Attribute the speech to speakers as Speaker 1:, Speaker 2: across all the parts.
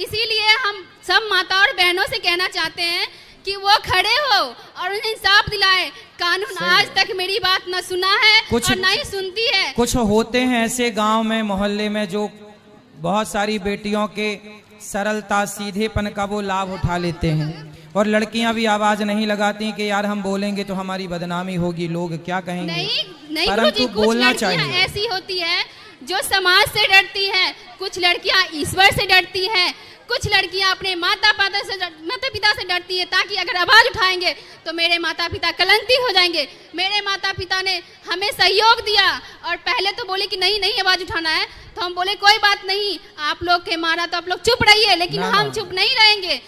Speaker 1: इसीलिए हम सब माता और बहनों से कहना चाहते हैं कि वो खड़े हो और उन्हें इंसाफ दिलाए। कानून आज तक मेरी बात न सुना है और न ही सुनती है।
Speaker 2: कुछ होते हैं ऐसे गांव में, मोहल्ले में, जो बहुत सारी बेटियों के सरलता सीधेपन का वो लाभ उठा लेते हैं, और लड़कियां भी आवाज नहीं लगाती कि यार हम बोलेंगे तो हमारी बदनामी होगी, लोग क्या कहेंगे।
Speaker 1: नहीं
Speaker 2: परंतु बोलना चाहिए।
Speaker 1: ऐसी होती है जो समाज से डरती है, कुछ लड़कियां ईश्वर से डरती हैं, कुछ लड़कियां अपने माता पिता से डरती है, ताकि अगर आवाज उठाएंगे तो मेरे माता पिता कलंकित हो जाएंगे। मेरे माता पिता ने हमें सहयोग दिया और पहले तो बोले कि नहीं आवाज उठाना है, तो हम बोले कोई बात नहीं, आप लोग के मारा तो आप लोग चुप रहिए, लेकिन हम चुप नहीं रहेंगे।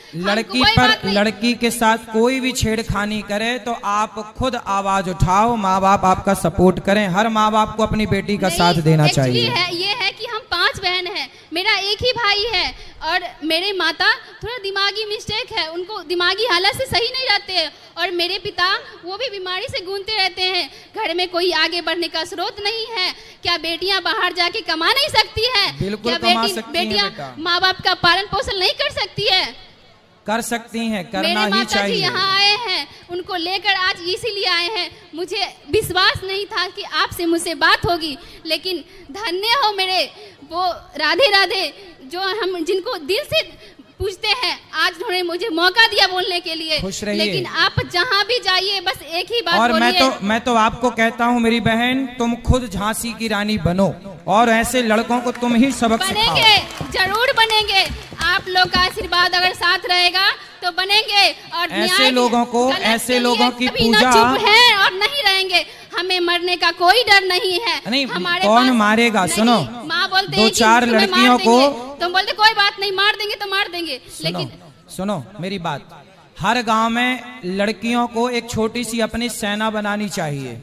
Speaker 2: लड़की के साथ कोई भी छेड़खानी करे तो आप खुद आवाज उठाओ, माँ बाप आपका सपोर्ट करें। हर माँ बाप को अपनी बेटी का साथ देना चाहिए।
Speaker 1: ये है कि हम 5 बहन हैं, मेरा एक ही भाई है, और मेरे माता थोड़ा दिमागी मिस्टेक है, उनको दिमागी हालत से सही नहीं रहते हैं, और मेरे पिता वो भी बीमारी से गूंजते रहते हैं। घर में कोई आगे बढ़ने का स्रोत नहीं है। क्या बेटियां बाहर जाके कमा नहीं सकती है?
Speaker 2: बिल्कुल
Speaker 1: क्या
Speaker 2: बेटियां
Speaker 1: माँ बाप का पालन पोषण नहीं कर सकती है?
Speaker 2: कर सकती हैं, करना ही चाहिए।
Speaker 1: मेरे माता जी यहाँ आए हैं, उनको लेकर आज इसीलिए आए हैं। मुझे विश्वास नहीं था कि आपसे मुझसे बात होगी, लेकिन धन्य हो मेरे वो राधे राधे जो हम जिनको दिल से पूछते हैं, आज उन्होंने मुझे मौका दिया बोलने के लिए।
Speaker 2: खुश रहिए।
Speaker 1: लेकिन आप जहाँ भी जाइए बस एक ही बात
Speaker 2: और
Speaker 1: बोलिए।
Speaker 2: मैं तो आपको कहता हूँ मेरी बहन, तुम खुद झांसी की रानी बनो और ऐसे लड़कों को तुम ही सबक सिखाओ।
Speaker 1: बनेंगे, जरूर बनेंगे। आप लोग का आशीर्वाद अगर साथ रहेगा तो बनेंगे। और
Speaker 2: ऐसे लोगों की पूजा
Speaker 1: चुप है और नहीं रहेंगे। हमें मरने का कोई डर नहीं है।
Speaker 2: नहीं, कौन मारेगा? सुनो,
Speaker 1: माँ बोलते
Speaker 2: 2-4 लड़कियों को
Speaker 1: तुम बोलते कोई बात नहीं, मार देंगे तो मार देंगे, लेकिन
Speaker 2: सुनो मेरी बात, हर गांव में लड़कियों को एक छोटी सी अपनी सेना बनानी चाहिए।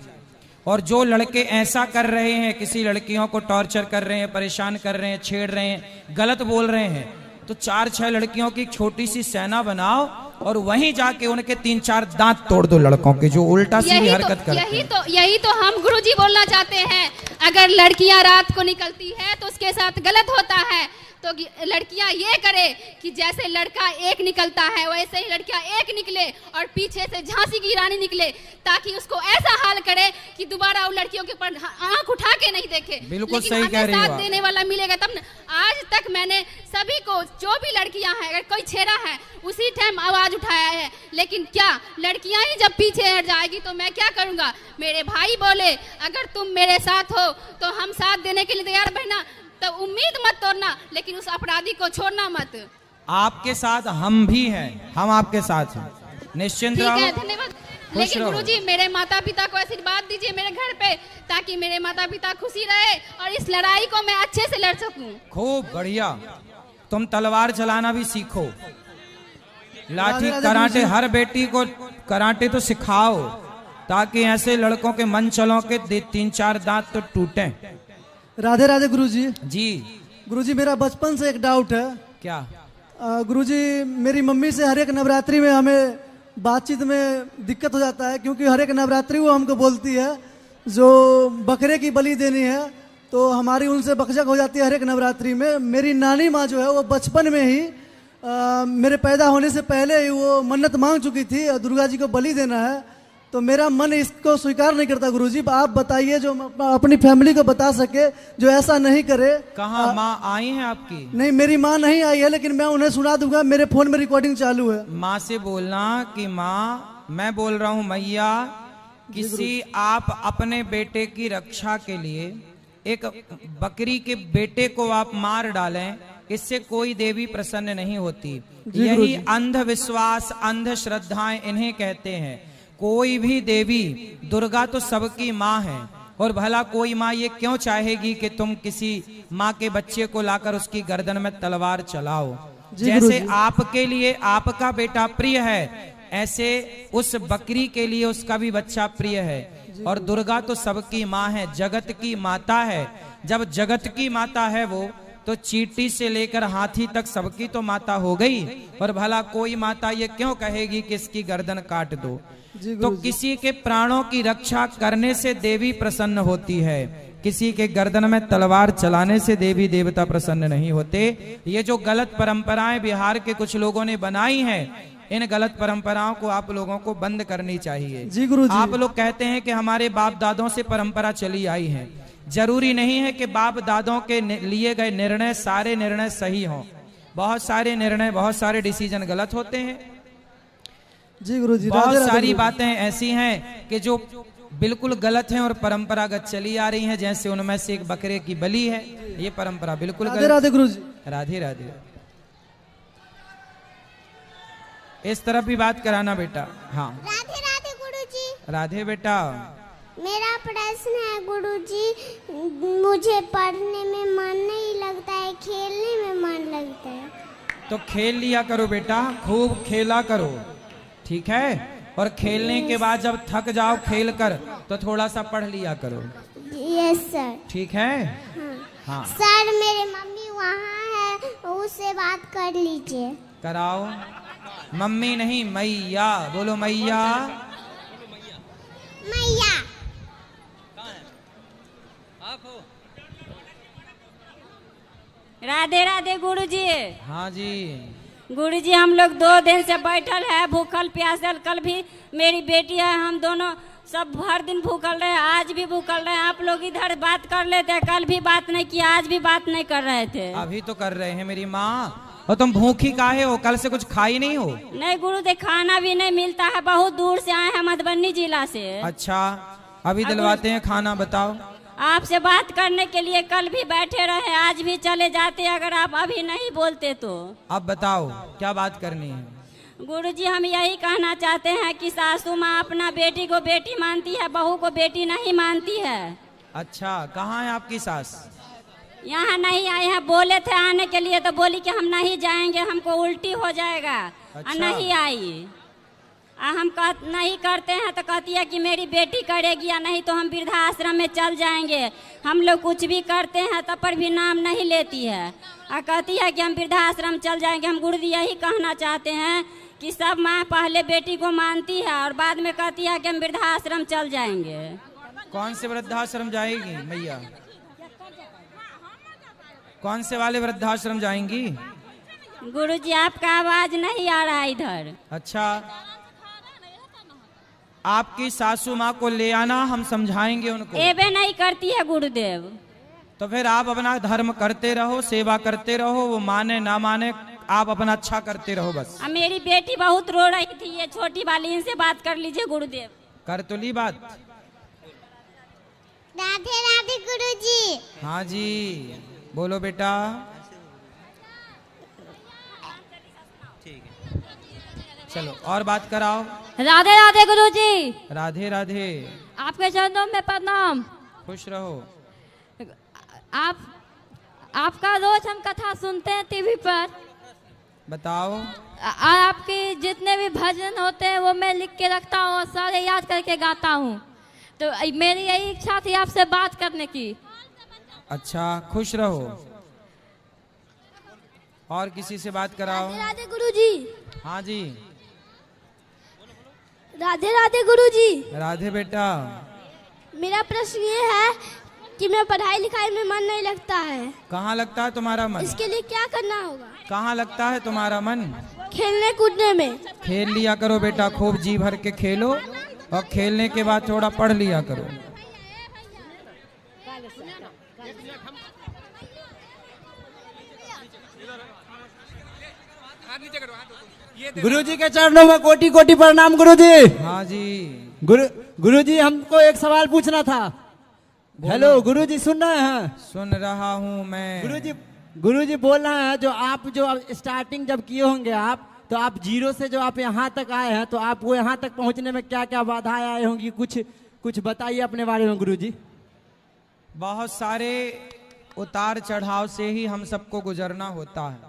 Speaker 2: और जो लड़के ऐसा कर रहे हैं, किसी लड़कियों को टॉर्चर कर रहे हैं, परेशान कर रहे हैं, छेड़ रहे हैं, गलत बोल रहे हैं, तो 4-6 लड़कियों की छोटी सी सेना बनाओ और वहीं जाके उनके 3-4 दांत तोड़ दो लड़कों के जो उल्टा सीधी हरकत करते हैं।
Speaker 1: यही तो हम गुरुजी बोलना चाहते हैं। अगर लड़कियां रात को निकलती है तो उसके साथ गलत होता है, तो लड़कियां ये करे कि जैसे लड़का एक निकलता है वैसे ही लड़कियां एक निकले और पीछे से झांसी की रानी निकले, ताकि उसको ऐसा हाल करे कि दोबारा वो लड़कियों के ऊपर आंख उठा के नहीं देखे।
Speaker 2: बिल्कुल सही कह रही हो।
Speaker 1: साथ देने वाला मिलेगा तब न। आज तक मैंने सभी को, जो भी लड़कियां हैं, अगर कोई छेड़ा है उसी टाइम आवाज उठाया है, लेकिन क्या लड़कियां ही जब पीछे हट जाएगी तो मैं क्या करूंगा? मेरे भाई बोले अगर तुम मेरे साथ हो तो हम साथ देने के लिए तैयार बहना, तो उम्मीद मत तोड़ना, लेकिन उस अपराधी को छोड़ना मत।
Speaker 2: आपके साथ हम भी हैं, हम आपके साथ हैं, निश्चिंत रहो।
Speaker 1: धन्यवाद। लेकिन गुरुजी मेरे माता पिता को आशीर्वाद दीजिए मेरे घर पे, ताकि मेरे माता पिता खुशी रहे और इस लड़ाई को मैं अच्छे से लड़ सकूं।
Speaker 2: खूब बढ़िया। तुम तलवार चलाना भी सीखो, लाठी कराटे, हर बेटी को कराटे तो सिखाओ, ताकि ऐसे लड़कों के मन चलों के 3-4 दांत तो टूटे।
Speaker 3: राधे राधे गुरुजी।
Speaker 2: जी
Speaker 3: गुरुजी, मेरा बचपन से एक डाउट है।
Speaker 2: क्या?
Speaker 3: गुरुजी, मेरी मम्मी से हर एक नवरात्रि में हमें बातचीत में दिक्कत हो जाता है, क्योंकि हर एक नवरात्रि वो हमको बोलती है जो बकरे की बलि देनी है, तो हमारी उनसे बकझक हो जाती है हर एक नवरात्रि में। मेरी नानी माँ जो है वो बचपन में ही मेरे पैदा होने से पहले ही वो मन्नत मांग चुकी थी दुर्गा जी को बलि देना है, तो मेरा मन इसको स्वीकार नहीं करता। गुरुजी आप बताइए जो अपनी फैमिली को बता सके, जो ऐसा नहीं करे।
Speaker 2: कहाँ माँ आई हैं आपकी?
Speaker 3: नहीं, मेरी माँ नहीं आई है, लेकिन मैं उन्हें सुना दूंगा, मेरे फोन में रिकॉर्डिंग चालू है।
Speaker 2: माँ से बोलना कि माँ मैं बोल रहा हूँ मैया, किसी आप अपने बेटे की रक्षा के लिए एक बकरी के बेटे को आप मार डालें, इससे कोई देवी प्रसन्न नहीं होती। यही अंधविश्वास, अंधश्रद्धाएं इन्हें कहते हैं। कोई भी देवी, दुर्गा तो सबकी माँ है, और भला कोई माँ ये क्यों चाहेगी कि तुम किसी माँ के बच्चे को लाकर उसकी गर्दन में तलवार चलाओ? जैसे आपके लिए आपका बेटा प्रिय है, ऐसे उस बकरी के लिए उसका भी बच्चा प्रिय है। और दुर्गा तो सबकी माँ है, जगत की माता है। जब जगत की माता है वो, तो चींटी से लेकर हाथी तक सबकी तो माता हो गई, और भला कोई माता ये क्यों कहेगी कि इसकी गर्दन काट दो? तो किसी के प्राणों की रक्षा करने से देवी प्रसन्न होती है। किसी के गर्दन में तलवार चलाने से देवी देवता प्रसन्न नहीं होते। ये जो गलत परंपराएं बिहार के कुछ लोगों ने बनाई हैं, इन गलत परंपराओं को आप लोगों को बंद करनी चाहिए।
Speaker 3: जी गुरुजी।
Speaker 2: आप लोग कहते हैं कि हमारे बाप दादों से परंपरा चली आई है। जरूरी नहीं है कि बाप दादों के लिए गए निर्णय सारे निर्णय सही हों। बहुत सारे निर्णय, बहुत सारे डिसीजन गलत होते हैं।
Speaker 3: जी गुरुजी।
Speaker 2: बहुत सारी बातें ऐसी हैं कि जो बिल्कुल गलत हैं और परंपरागत चली आ रही हैं, जैसे उनमें से एक बकरे की बलि है। ये परंपरा बिल्कुल
Speaker 3: राधे राधे गुरुजी।
Speaker 2: राधे राधे। इस तरफ भी बात कराना बेटा। हाँ
Speaker 4: राधे राधे गुरुजी।
Speaker 2: राधे बेटा।
Speaker 4: मेरा प्रश्न है गुरुजी, मुझे पढ़ने में मन नहीं लगता है, खेलने में मन लगता है।
Speaker 2: तो खेल लिया करो बेटा, खूब खेला करो, ठीक है। और खेलने के बाद जब थक जाओ खेल कर तो थोड़ा सा पढ़ लिया करो।
Speaker 4: Yes sir.
Speaker 2: ठीक है।
Speaker 4: हाँ सर, मेरे मम्मी वहाँ है, उससे बात कर लीजिए।
Speaker 2: कराओ। मम्मी नहीं, मैया बोलो। मैया
Speaker 4: मैया।
Speaker 5: राधे राधे गुरुजी।
Speaker 2: हाँ जी।
Speaker 5: गुरुजी, हम लोग 2 दिन से बैठल है, भूखल प्यासल। कल भी मेरी बेटी है, हम दोनों सब हर दिन भूखल रहे, आज भी भूखल रहे। आप लोग इधर बात कर लेते हैं, कल भी बात नहीं किया, आज भी बात नहीं कर रहे थे।
Speaker 2: अभी तो कर रहे हैं मेरी माँ। और तुम भूखी काहे हो? कल से कुछ खाई नहीं हो?
Speaker 5: नहीं गुरुजी, खाना भी नहीं मिलता है, बहुत दूर से आए हैं, मधुबनी जिला से।
Speaker 2: अच्छा, अभी दिलवाते हैं खाना। बताओ।
Speaker 5: आपसे बात करने के लिए कल भी बैठे रहे, आज भी चले जाते अगर आप अभी नहीं बोलते तो।
Speaker 2: अब बताओ क्या बात करनी है?
Speaker 5: गुरुजी, हम यही कहना चाहते हैं कि सासू माँ अपना बेटी को बेटी मानती है, बहू को बेटी नहीं मानती है।
Speaker 2: अच्छा, कहाँ है आपकी सास?
Speaker 5: यहाँ नहीं आए हैं, बोले थे आने के लिए तो बोली कि हम नहीं जाएंगे, हमको उल्टी हो जाएगा।
Speaker 2: अच्छा।
Speaker 5: नहीं आई। हम नहीं करते हैं तो कहती है कि मेरी बेटी करेगी, या नहीं तो हम वृद्धाश्रम में चल जाएंगे। हम लोग कुछ भी करते हैं तब पर भी नाम नहीं लेती है और कहती है कि हम वृद्धाश्रम चल जाएंगे। हम गुरुजी यही कहना चाहते हैं कि सब माँ पहले बेटी को मानती है और बाद में कहती है कि हम वृद्धाश्रम चल जाएंगे।
Speaker 2: कौन से वृद्धाश्रम जाएगी मैया? कौन से वाले वृद्धाश्रम जाएंगी?
Speaker 5: गुरुजी, आपका आवाज नहीं आ रहा इधर।
Speaker 2: अच्छा, आपकी सासू माँ को ले आना, हम समझाएंगे उनको।
Speaker 5: एबे नहीं करती है गुरुदेव।
Speaker 2: तो फिर आप अपना धर्म करते रहो, सेवा करते रहो, वो माने ना माने, आप अपना अच्छा करते रहो बस।
Speaker 5: मेरी बेटी बहुत रो रही थी, ये छोटी वाली, इनसे बात कर लीजिए गुरुदेव।
Speaker 2: कर तो ली बात।
Speaker 4: राधे राधे गुरुजी।
Speaker 2: हाँ जी, बोलो बेटा। चलो और बात कराओ।
Speaker 6: राधे राधे गुरुजी।
Speaker 2: राधे राधे।
Speaker 6: आपके चरणों में प्रणाम।
Speaker 2: खुश रहो।
Speaker 6: आपका रोज हम कथा सुनते हैं टीवी पर।
Speaker 2: बताओ।
Speaker 6: आपके जितने भी भजन होते हैं वो मैं लिख के रखता हूँ और सारे याद करके गाता हूँ। तो मेरी यही इच्छा थी आपसे बात करने की।
Speaker 2: अच्छा, खुश रहो। और किसी से बात कराओ।
Speaker 6: राधे गुरुजी।
Speaker 2: हाँ जी।
Speaker 6: राधे राधे गुरुजी।
Speaker 2: राधे बेटा।
Speaker 6: मेरा प्रश्न ये है कि मैं पढ़ाई लिखाई में मन नहीं लगता है।
Speaker 2: कहाँ लगता है तुम्हारा मन?
Speaker 6: इसके लिए क्या करना होगा?
Speaker 2: कहाँ लगता है तुम्हारा मन?
Speaker 6: खेलने कूदने में।
Speaker 2: खेल लिया करो बेटा, खूब जी भर के खेलो और खेलने के बाद थोड़ा पढ़ लिया करो।
Speaker 7: गुरुजी के चरणों में कोटि कोटि प्रणाम गुरुजी।
Speaker 2: हाँ जी।
Speaker 7: गुरुजी, हमको एक सवाल पूछना था। हेलो गुरुजी, सुन रहे हैं?
Speaker 2: सुन रहा हूँ मैं।
Speaker 7: गुरुजी बोल रहे हैं, जो आप जो स्टार्टिंग जब किए होंगे आप, तो आप 0 से जो आप यहाँ तक आए हैं, तो आपको यहाँ तक पहुँचने में क्या क्या बाधाएं आई होंगी, कुछ बताइए अपने बारे में गुरुजी।
Speaker 2: बहुत सारे उतार चढ़ाव से ही हम सबको गुजरना होता है।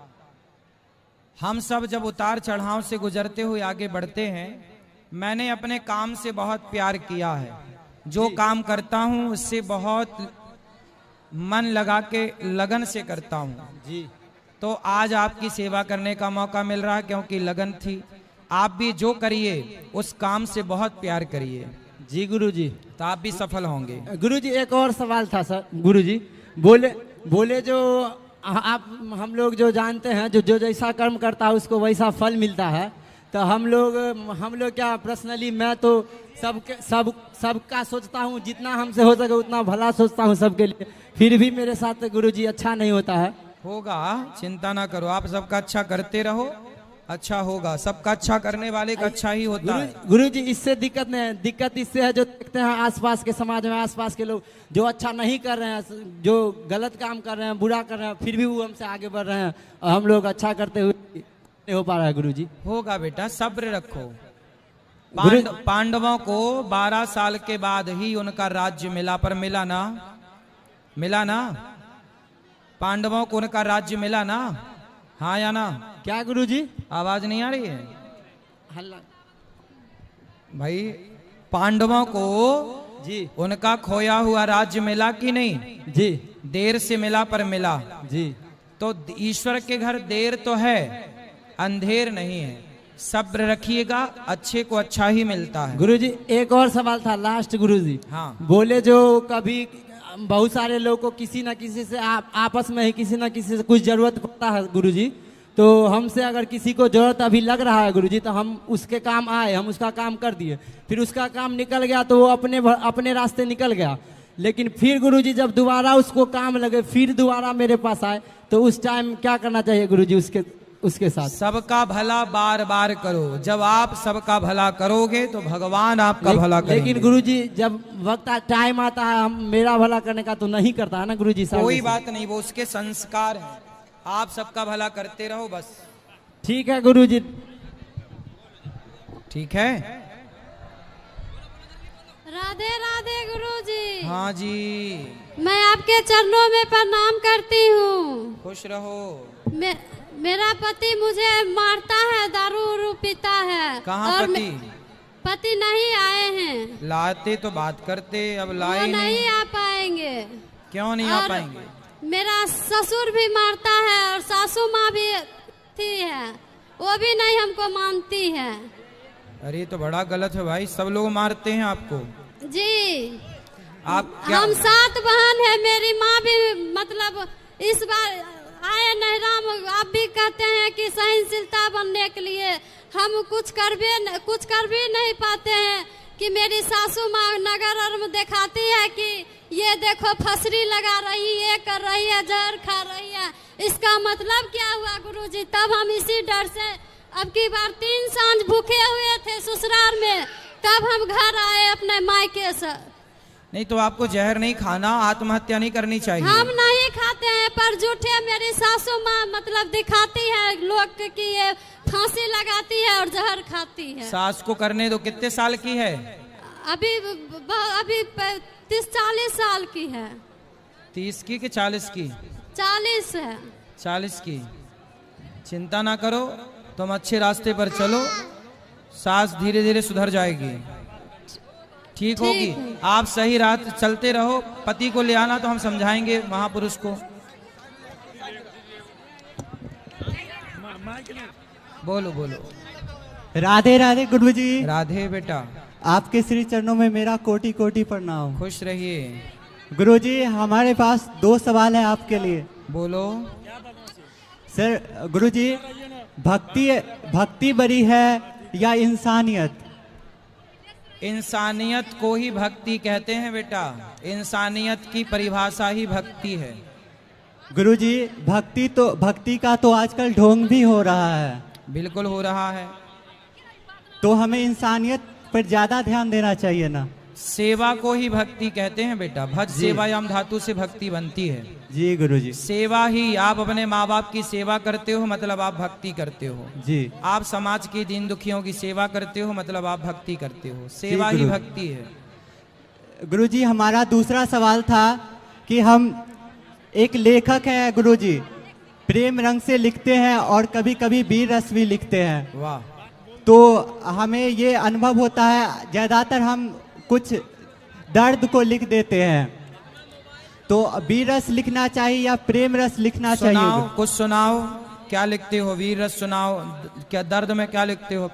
Speaker 2: हम सब जब उतार चढ़ाव से गुजरते हुए आगे बढ़ते हैं, मैंने अपने काम से बहुत प्यार किया है। जो काम करता हूँ उससे बहुत मन लगा के लगन से करता हूँ जी। तो आज आपकी सेवा करने का मौका मिल रहा है क्योंकि लगन थी। आप भी जो करिए उस काम से बहुत प्यार करिए
Speaker 7: जी गुरुजी।
Speaker 2: तो आप भी सफल होंगे।
Speaker 7: गुरुजी एक और सवाल था सर। गुरुजी बोले जो आप हम लोग जो जानते हैं जो जैसा कर्म करता है उसको वैसा फल मिलता है, तो हम लोग क्या पर्सनली मैं तो सबका सोचता हूँ, जितना हमसे हो सके उतना भला सोचता हूँ सबके लिए, फिर भी मेरे साथ गुरुजी अच्छा नहीं होता है।
Speaker 2: होगा, चिंता ना करो, आप सबका अच्छा करते रहो, अच्छा होगा। सबका अच्छा करने वाले का अच्छा ही होता है।
Speaker 7: गुरुजी इससे दिक्कत नहीं है, दिक्कत इससे है जो देखते हैं आसपास के समाज में, आसपास के लोग जो अच्छा नहीं कर रहे हैं, जो गलत काम कर रहे हैं, बुरा कर रहे हैं, फिर भी वो हमसे आगे बढ़ रहे हैं और हम लोग अच्छा करते हुए नहीं हो पा रहा है। गुरुजी
Speaker 2: होगा बेटा, सब्र रखो। पांडवों को 12 साल के बाद ही उनका राज्य मिला, पर मिला ना पांडवों को उनका राज्य मिला ना, हाँ या ना?
Speaker 7: क्या गुरुजी?
Speaker 2: आवाज नहीं आ रही है
Speaker 7: हल्ला
Speaker 2: भाई? पांडवों को
Speaker 7: जी
Speaker 2: उनका खोया हुआ राज्य मिला कि नहीं?
Speaker 7: जी
Speaker 2: देर से मिला पर मिला।
Speaker 7: जी
Speaker 2: तो ईश्वर के घर देर तो है, अंधेर नहीं है। सब्र रखिएगा, अच्छे को अच्छा ही मिलता है।
Speaker 7: गुरुजी एक और सवाल था लास्ट। गुरुजी
Speaker 2: हाँ।
Speaker 7: बोले जो कभी बहुत सारे लोग को किसी न किसी से आपस में ही किसी न किसी से कुछ जरूरत पड़ता है गुरुजी, तो हमसे अगर किसी को जरूरत अभी लग रहा है गुरुजी, तो हम उसके काम आए, हम उसका काम कर दिए, फिर उसका काम निकल गया तो वो अपने रास्ते निकल गया, लेकिन फिर गुरुजी जब दोबारा उसको काम लगे, फिर दोबारा मेरे पास आए, तो उस टाइम क्या करना चाहिए गुरुजी उसके साथ?
Speaker 2: सबका भला बार बार करो। जब आप सबका भला करोगे तो भगवान आपका भला करेंगे।
Speaker 7: लेकिन गुरुजी जब वक्त टाइम आता है हम मेरा भला करने का तो नहीं करता है ना गुरुजी साहब।
Speaker 2: कोई बात नहीं, वो उसके संस्कार हैं। आप सबका भला करते रहो बस।
Speaker 7: ठीक है गुरुजी।
Speaker 2: ठीक है।
Speaker 6: राधे राधे गुरुजी।
Speaker 2: हाँ जी,
Speaker 6: मैं आपके चरणों में प्रणाम करती हूँ।
Speaker 2: खुश रहो।
Speaker 6: मेरा पति मुझे मारता है, दारू उरू पीता है।
Speaker 2: कहाँ पति?
Speaker 6: पति नहीं आए हैं।
Speaker 2: लाते तो बात करते, अब लाए
Speaker 6: नहीं आ पाएंगे।
Speaker 2: क्यों नहीं आ पाएंगे?
Speaker 6: मेरा ससुर भी मारता है और सासू माँ भी थी है, वो भी नहीं हमको मानती है।
Speaker 2: अरे तो बड़ा गलत है भाई, सब लोग मारते हैं आपको।
Speaker 6: जी
Speaker 2: आप क्या?
Speaker 6: हम 7 बहन है, मेरी माँ भी मतलब इस बार आए नहराम। आप भी कहते हैं कि सहनशीलता बनने के लिए हम कुछ कर भी नहीं पाते हैं कि मेरी सासू माँ नगर और में दिखाती है कि ये देखो फसरी लगा रही है, कर रही है, जहर खा रही है। इसका मतलब क्या हुआ गुरुजी? तब हम इसी डर से अब की बार 3 सांझ भूखे हुए थे ससुराल में, तब हम घर आए अपने मायके से।
Speaker 2: नहीं तो आपको जहर नहीं खाना, आत्महत्या नहीं करनी चाहिए।
Speaker 6: हम नहीं खाते हैं, पर झूठे मेरी सासू माँ मतलब दिखाती है लोग कि ये फांसी लगाती है और जहर खाती है।
Speaker 2: सास को करने दो। कितने साल की है?
Speaker 6: अभी 30-40 साल की है।
Speaker 2: 30 की कि 40 की?
Speaker 6: 40 है।
Speaker 2: 40 की। चिंता ना करो, तुम अच्छे रास्ते पर चलो, सास धीरे धीरे सुधर जाएगी, ठीक होगी। आप सही राह चलते रहो। पति को ले आना तो हम समझाएंगे महापुरुष को। बोलो बोलो।
Speaker 8: राधे राधे गुरुजी।
Speaker 2: राधे बेटा।
Speaker 8: आपके श्री चरणों में मेरा कोटि कोटि प्रणाम।
Speaker 2: खुश रहिए।
Speaker 8: गुरुजी हमारे पास 2 सवाल है आपके लिए।
Speaker 2: बोलो।
Speaker 8: सर गुरुजी, भक्ति बड़ी है या इंसानियत?
Speaker 2: इंसानियत को ही भक्ति कहते हैं बेटा, इंसानियत की परिभाषा ही भक्ति है।
Speaker 8: गुरुजी भक्ति का तो आजकल ढोंग भी हो रहा है।
Speaker 2: बिल्कुल हो रहा है।
Speaker 8: तो हमें इंसानियत पर ज्यादा ध्यान देना चाहिए ना?
Speaker 2: सेवा को ही भक्ति कहते हैं बेटा। भज सेवायाम धातु से भक्ति बनती है।
Speaker 8: जी गुरुजी।
Speaker 2: सेवा ही, आप अपने माँ बाप की सेवा करते हो मतलब आप भक्ति करते हो।
Speaker 8: जी।
Speaker 2: आप समाज के दीन दुखियों की सेवा करते हो मतलब आप भक्ति करते हो। सेवा ही भक्ति है।
Speaker 8: गुरुजी हमारा दूसरा सवाल था कि हम एक लेखक हैं गुरुजी, प्रेम रंग से लिखते हैं और कभी कभी वीर रस भी लिखते हैं।
Speaker 2: वाह।
Speaker 8: तो हमें ये अनुभव होता है ज्यादातर हम कुछ दर्द को लिख देते हैं, तो वीर रस लिखना चाहिए या प्रेम रस लिखना चाहिए?
Speaker 2: कुछ सुनाओ, क्या लिखते हो? वीर रस सुनाओ। क्या दर्द में क्या लिखते हो?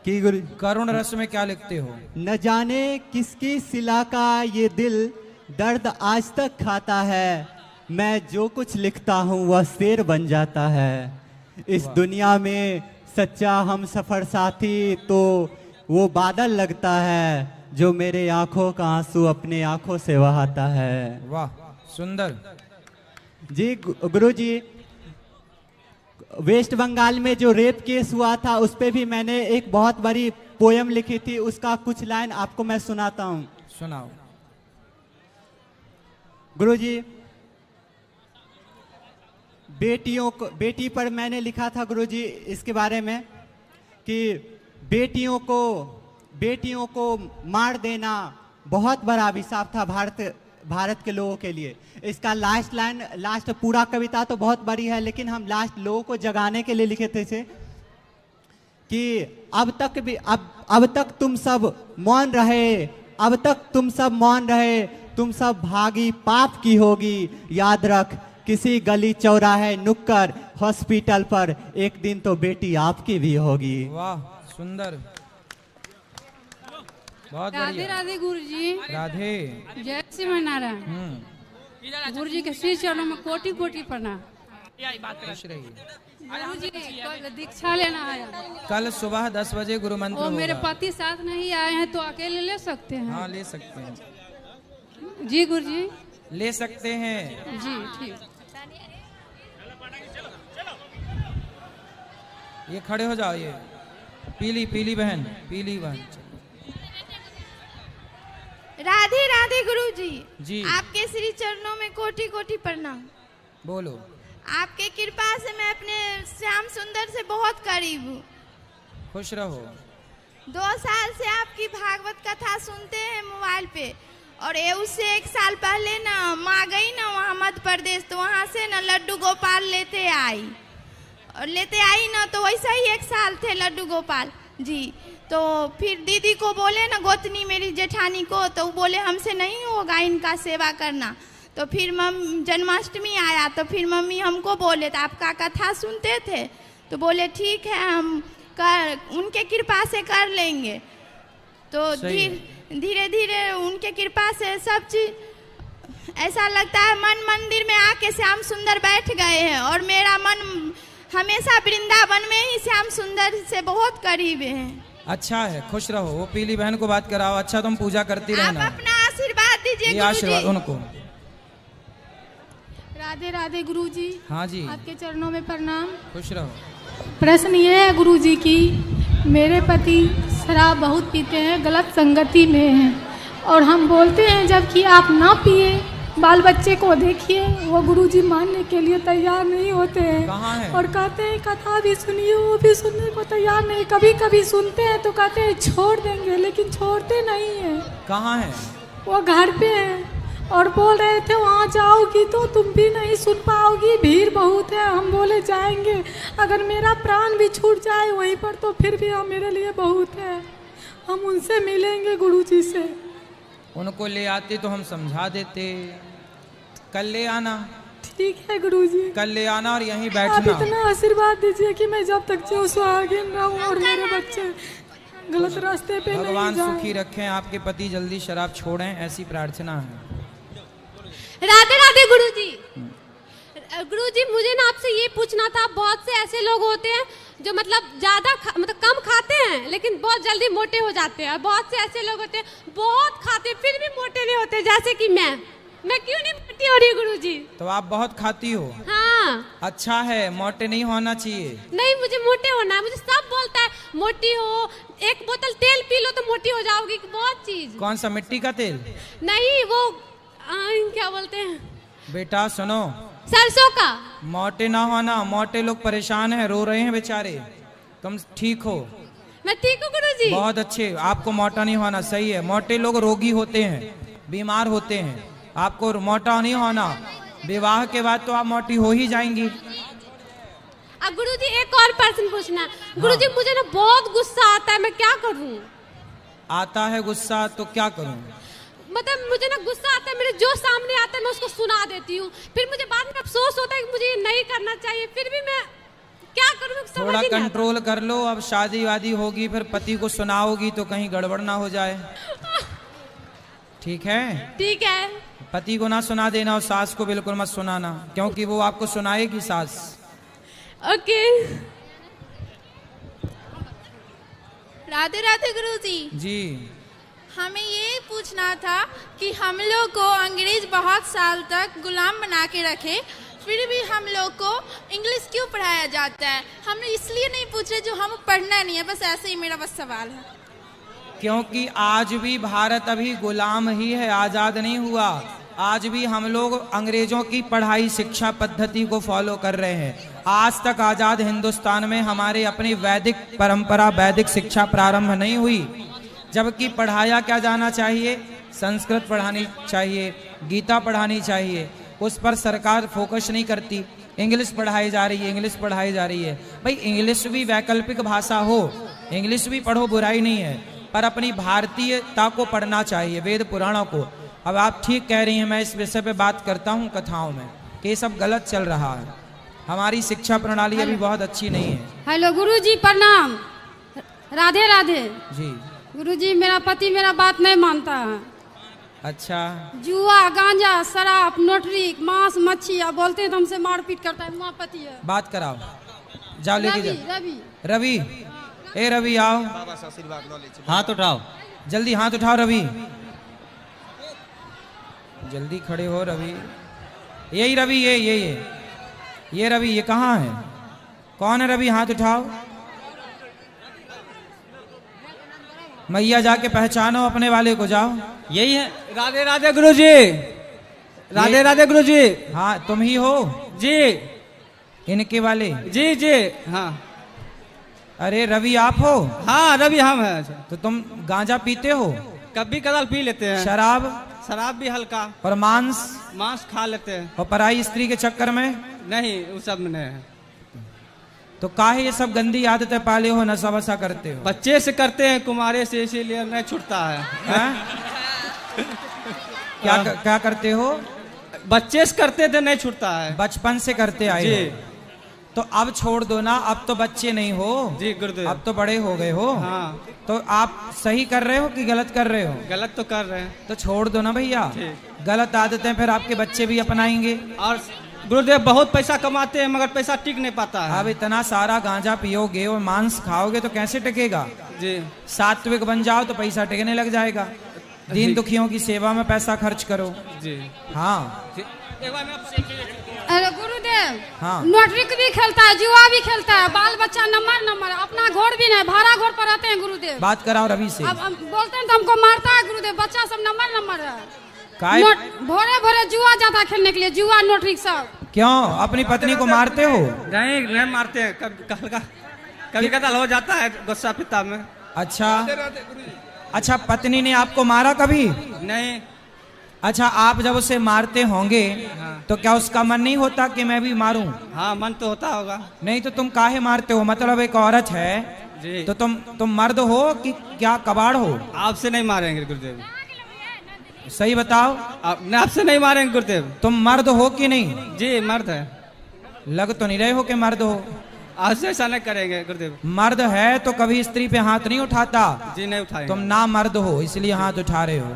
Speaker 8: कि गुरु
Speaker 2: करुण रस में क्या लिखते हो?
Speaker 8: न जाने किसकी सिला का ये दिल दर्द आज तक खाता है, मैं जो कुछ लिखता हूँ वह शेर बन जाता है। इस दुनिया में सच्चा हम सफर साथी तो वो बादल लगता है जो मेरे आंखों का आंसू अपने आंखों से बहाता है।
Speaker 2: वाह, सुंदर।
Speaker 8: जी गुरुजी, वेस्ट बंगाल में जो रेप केस हुआ था उस पे भी मैंने एक बहुत बड़ी पोयम लिखी थी, उसका कुछ लाइन आपको मैं सुनाता हूँ।
Speaker 2: सुनाओ।
Speaker 8: गुरुजी, बेटी पर मैंने लिखा था गुरुजी इसके बारे में कि बेटियों को मार देना बहुत बड़ा अभिशाप था भारत के लोगों के लिए। इसका लास्ट पूरा कविता तो बहुत बड़ी है, लेकिन हम लास्ट लोगों को जगाने के लिए लिखे थे कि अब तक तुम सब मौन रहे, तुम सब भागी पाप की होगी। याद रख, किसी गली चौराहे नुक्कड़ हॉस्पिटल पर एक दिन तो बेटी आपकी भी होगी।
Speaker 2: वाह, सुंदर, बहुत
Speaker 6: राधे
Speaker 2: बढ़िया।
Speaker 6: राधे गुरुजी।
Speaker 2: राधे।
Speaker 6: जय श्री नारायण। गुरुजी के श्री चरणों में कोटि कोटि प्रणाम।
Speaker 2: खुश रहिए।
Speaker 6: गुरुजी कल दीक्षा लेना है।
Speaker 2: कल सुबह 10 बजे गुरु मंत्र
Speaker 6: और मेरे
Speaker 2: होगा।
Speaker 6: पति साथ नहीं आए हैं तो अकेले ले सकते हैं?
Speaker 2: हाँ, ले सकते हैं।
Speaker 6: जी गुरुजी,
Speaker 2: ले सकते हैं।
Speaker 6: जी ठीक।
Speaker 2: ये खड़े हो जाओ। ये पीली बहन।
Speaker 9: राधे राधे गुरुजी।
Speaker 2: जी।
Speaker 9: आपके श्री चरणों में कोटि कोटि प्रणाम।
Speaker 2: बोलो।
Speaker 9: आपके कृपा से मैं अपने श्याम सुंदर से बहुत करीब हूँ।
Speaker 2: खुश रहो।
Speaker 9: 2 साल से आपकी भागवत कथा सुनते हैं मोबाइल पे, और ये उससे 1 साल पहले ना माँ गई ना वहाँ मध्य प्रदेश, तो वहाँ से ना लड्डू गोपाल लेते आई ना, तो वैसा ही 1 साल थे लड्डू गोपाल जी। तो फिर दीदी को बोले ना, गोतनी मेरी जेठानी को, तो बोले हमसे नहीं होगा इनका सेवा करना। तो फिर जन्माष्टमी आया तो फिर मम्मी हमको बोले, तो आपका कथा सुनते थे तो बोले ठीक है हम उनके कृपा से कर लेंगे। तो धीरे धीरे उनके कृपा से सब चीज ऐसा लगता है मन मंदिर में आके श्याम सुंदर बैठ गए हैं, और मेरा मन हमेशा वृंदावन में ही श्याम सुंदर से बहुत करीब है।
Speaker 2: अच्छा है, खुश रहो। वो पीली बहन को बात कराओ। अच्छा, तुम पूजा करती रहना।
Speaker 9: आप अपना आशीर्वाद दीजिए गुरुजी।
Speaker 2: आशीर्वाद उनको।
Speaker 6: राधे राधे गुरुजी।
Speaker 2: हाँ जी।
Speaker 6: आपके चरणों में प्रणाम।
Speaker 2: खुश रहो।
Speaker 6: प्रश्न ये है गुरुजी की, मेरे पति शराब बहुत पीते हैं, गलत संगति में हैं, और हम बोलते हैं जबकि आप ना पिए, बाल बच्चे को देखिए, वो गुरुजी मानने के लिए तैयार नहीं होते हैं।
Speaker 2: कहाँ है?
Speaker 6: और कहते हैं कथा भी सुनिए, वो भी सुनने को तैयार नहीं। कभी कभी सुनते हैं तो कहते हैं छोड़ देंगे, लेकिन छोड़ते नहीं हैं।
Speaker 2: कहाँ है?
Speaker 6: वो घर पे हैं, और बोल रहे थे वहाँ जाओगी तो तुम भी नहीं सुन पाओगी, भीड़ बहुत है। हम बोले जाएंगे, अगर मेरा प्राण भी छूट जाए वहीं पर तो फिर भी हम मेरे लिए बहुत है, हम उनसे मिलेंगे गुरुजी से।
Speaker 2: उनको ले आते तो हम समझा देते। कल ले आना।
Speaker 6: ठीक है गुरुजी।
Speaker 2: कल ले आना और यहीं
Speaker 6: आप
Speaker 2: बैठना।
Speaker 6: इतना आशीर्वाद दीजिए कि मैं जब तक जीऊँ सुहागिन रहूं और मेरे बच्चे गलत रास्ते पे नहीं
Speaker 2: भगवान
Speaker 6: जाएं।
Speaker 2: सुखी रखें, आपके पति जल्दी शराब छोड़ें, ऐसी प्रार्थना है।
Speaker 10: राधे राधे गुरुजी। गुरुजी, मुझे ना आपसे ये पूछना था, बहुत से ऐसे लोग होते हैं जो मतलब मतलब कम खाते हैं लेकिन बहुत जल्दी मोटे हो जाते हैं, और बहुत से ऐसे लोग होते हैं बहुत खाते हैं फिर भी मोटे नहीं होते, जैसे कि मैं क्यों नहीं मोटी हो रही गुरुजी?
Speaker 2: तो आप बहुत खाती हो?
Speaker 10: हाँ।
Speaker 2: अच्छा है, मोटे नहीं होना चाहिए।
Speaker 10: नहीं, मुझे मोटे होना है। मुझे सब बोलता है मोटी हो, 1 बोतल तेल पी लो तो मोटी हो जाओगी, बहुत चीज।
Speaker 2: कौन सा, मिट्टी का तेल?
Speaker 10: नहीं, वो क्या बोलते हैं
Speaker 2: बेटा सुनो,
Speaker 10: सरसों का।
Speaker 2: मोटे ना होना, मोटे लोग परेशान हैं, रो रहे हैं बेचारे। तुम ठीक हो?
Speaker 10: मैं ठीक हूँ गुरुजी।
Speaker 2: बहुत अच्छे। आपको मोटा नहीं होना, सही है। मोटे लोग रोगी होते हैं, बीमार होते हैं। आपको मोटा नहीं होना, विवाह के बाद तो आप मोटी हो ही जाएंगी।
Speaker 10: अब गुरुजी एक और प्रश्न पूछना। गुरुजी, मुझे ना बहुत गुस्सा आता है, मैं क्या करूं?
Speaker 2: आता है गुस्सा तो क्या करूं?
Speaker 10: मतलब मुझे ना गुस्सा आता है, मेरे जो सामने आता है मैं उसको सुना देती हूँ, फिर मुझे बाद में अफसोस होता है कि मुझे ये नहीं करना चाहिए, फिर भी मैं क्या करूं, समझ
Speaker 2: थोड़ा
Speaker 10: समझ ही नहीं आता।
Speaker 2: कंट्रोल कर लो, अब शादी वादी होगी फिर पति को सुनाओगी तो कहीं गड़बड़ ना हो जाए। ठीक है,
Speaker 10: ठीक है।
Speaker 2: पति को ना सुना देना और सास को बिल्कुल मत सुनाना, क्योंकि वो आपको सुनाएगी सास।
Speaker 10: ओके।
Speaker 9: राधे राधे गुरुजी।
Speaker 2: जी,
Speaker 9: हमें ये पूछना था कि हम लोग को अंग्रेज बहुत साल तक गुलाम बना के रखे, फिर भी हम लोग को इंग्लिश क्यों पढ़ाया जाता है? हम इसलिए नहीं पूछ रहे जो हम पढ़ना नहीं है, बस ऐसे ही मेरा बस सवाल है।
Speaker 2: क्योंकि आज भी भारत अभी गुलाम ही है, आजाद नहीं हुआ। आज भी हम लोग अंग्रेजों की पढ़ाई शिक्षा पद्धति को फॉलो कर रहे हैं। आज तक आजाद हिंदुस्तान में हमारे अपनी वैदिक परंपरा, वैदिक शिक्षा प्रारंभ नहीं हुई, जबकि पढ़ाया क्या जाना चाहिए? संस्कृत पढ़ानी चाहिए, गीता पढ़ानी चाहिए। उस पर सरकार फोकस नहीं करती। इंग्लिश पढ़ाई जा रही है, इंग्लिश पढ़ाई जा रही है। भाई इंग्लिश भी वैकल्पिक भाषा हो, इंग्लिश भी पढ़ो, बुराई नहीं है, पर अपनी भारतीयता को पढ़ना चाहिए, वेद पुराणों को। अब आप ठीक कह रही हैं, मैं इस विषय पे बात करता हूँ कथाओं में कि ये सब गलत चल रहा है। हमारी शिक्षा प्रणाली अभी बहुत अच्छी नहीं है।
Speaker 6: हेलो गुरुजी, प्रणाम। राधे राधे।
Speaker 2: जी।
Speaker 6: गुरुजी, मेरा पति मेरा बात नहीं मानता है।
Speaker 2: अच्छा,
Speaker 6: जुआ, गांजा, शराब, नोटरी, मांस, मच्छी, आप बोलते हैं तो हमसे मारपीट करता है। वहाँ पति है।
Speaker 2: बात कराओ, जाओ लेके
Speaker 6: रवि,
Speaker 2: जाओ।
Speaker 6: रवि।
Speaker 2: रवि, ए रवि आओ,
Speaker 11: हाथ उठाओ,
Speaker 2: जल्दी हाथ उठाओ रवि, जल्दी खड़े हो रवि। यही रवि, ये रवि, ये कहाँ है? कौन है रवि? हाथ उठाओ। मैया जाके पहचानो अपने वाले को, जाओ।
Speaker 11: यही है। राधे राधे गुरुजी। राधे राधे गुरुजी।
Speaker 2: हाँ, तुम ही हो
Speaker 11: जी।
Speaker 2: इनके वाले?
Speaker 11: जी जी हाँ।
Speaker 2: अरे रवि आप हो?
Speaker 11: हाँ रवि हम हैं।
Speaker 2: तो तुम गांजा पीते हो?
Speaker 11: कभी कदार पी लेते हैं।
Speaker 2: शराब?
Speaker 11: शराब भी हल्का।
Speaker 2: और मांस?
Speaker 11: मांस खा लेते हैं।
Speaker 2: और पराई स्त्री के चक्कर में?
Speaker 11: नहीं, वो सब में नहीं है।
Speaker 2: तो काहे ये सब गंदी आदतें पाले हो, नशा वशा करते हो?
Speaker 11: बच्चे से करते हैं, कुमारे से, इसीलिए नहीं छूटता है।
Speaker 2: क्या करते हो?
Speaker 11: बच्चे से करते थे, नहीं छूटता है।
Speaker 2: बचपन से करते आए
Speaker 11: जी।
Speaker 2: हो। तो अब छोड़ दो ना, अब तो बच्चे नहीं हो
Speaker 11: जी गुरुदेव,
Speaker 2: अब तो बड़े हो गए हो।
Speaker 11: हाँ।
Speaker 2: तो आप सही कर रहे हो कि गलत कर रहे हो?
Speaker 11: गलत तो कर रहे हैं।
Speaker 2: तो छोड़ दो ना भैया, गलत आदतें फिर आपके बच्चे भी अपनाएंगे।
Speaker 11: और गुरुदेव बहुत पैसा कमाते हैं, मगर पैसा टिक नहीं पाता है।
Speaker 2: अब इतना सारा गांजा पियोगे और मांस खाओगे तो कैसे टिकेगा? जी। सात्विक बन जाओ तो पैसा टिकने लग जाएगा। दीन दुखियों की सेवा में पैसा खर्च करो। जी हाँ।
Speaker 6: अरे गुरुदेव,
Speaker 2: हाँ।
Speaker 6: नोटरी भी खेलता है, जुआ भी खेलता है, बाल बच्चा नंबर, अपना घोड़ भी नहीं, भाड़ा घोड़ पर रहते हैं गुरुदेव।
Speaker 2: बात कराओ रवि से।
Speaker 6: अब बोलते हैं तो हमको मारता है गुरुदेव, बच्चा सब नंबर है। भोरे भोरे जुआ जाता है खेलने के लिए, जुआ नोटरी सब।
Speaker 2: क्यों अपनी पत्नी को मारते हो?
Speaker 11: नहीं मारते हैं, कभी कदार हो जाता है गुस्सा पिता में।
Speaker 2: अच्छा, पत्नी ने आपको मारा कभी?
Speaker 11: नहीं।
Speaker 2: अच्छा, आप जब उसे मारते होंगे तो क्या उसका मन नहीं होता कि मैं भी मारूं?
Speaker 11: हाँ, मन तो होता होगा।
Speaker 2: नहीं तो तुम काहे मारते हो? मतलब एक औरत है जी। तो तुम मर्द हो कि क्या कबाड़ हो?
Speaker 11: आपसे नहीं मारेंगे गुरुदेव।
Speaker 2: सही बताओ।
Speaker 11: आपसे नहीं मारेंगे गुरुदेव।
Speaker 2: तुम मर्द हो कि नहीं?
Speaker 11: जी मर्द है।
Speaker 2: लग तो नहीं रहे हो कि मर्द हो।
Speaker 11: आपसे ऐसा नहीं करेंगे गुरुदेव।
Speaker 2: मर्द है तो कभी स्त्री पे हाथ नहीं उठाता।
Speaker 11: जी नहीं उठाएंगे।
Speaker 2: तुम ना मर्द हो इसलिए हाथ उठा रहे हो।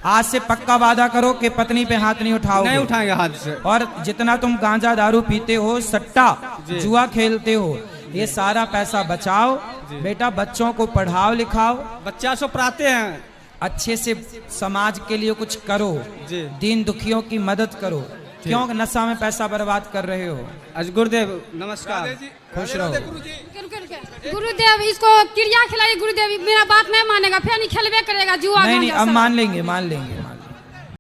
Speaker 2: आज से पक्का वादा करो कि पत्नी पे हाथ नहीं उठाओगे।
Speaker 11: नहीं उठाएंगे हाथ से।
Speaker 2: और जितना तुम गांजा दारू पीते हो, सट्टा जुआ खेलते हो, ये सारा पैसा बचाओ बेटा, बच्चों को पढ़ाओ लिखाओ।
Speaker 11: बच्चा सब पढ़ाते हैं,
Speaker 2: अच्छे से समाज के लिए कुछ करो, दीन दुखियों की मदद करो। क्यों नशा में पैसा बर्बाद कर रहे हो?
Speaker 11: आज गुरुदेव नमस्कार,
Speaker 2: खुश रहो।
Speaker 6: गुरुदेव इसको क्रिया खिलाइए गुरुदेव, मेरा बात नहीं मानेगा, फिर नहीं खेलवे करेगा जुआ।
Speaker 2: नहीं, अब मान लेंगे।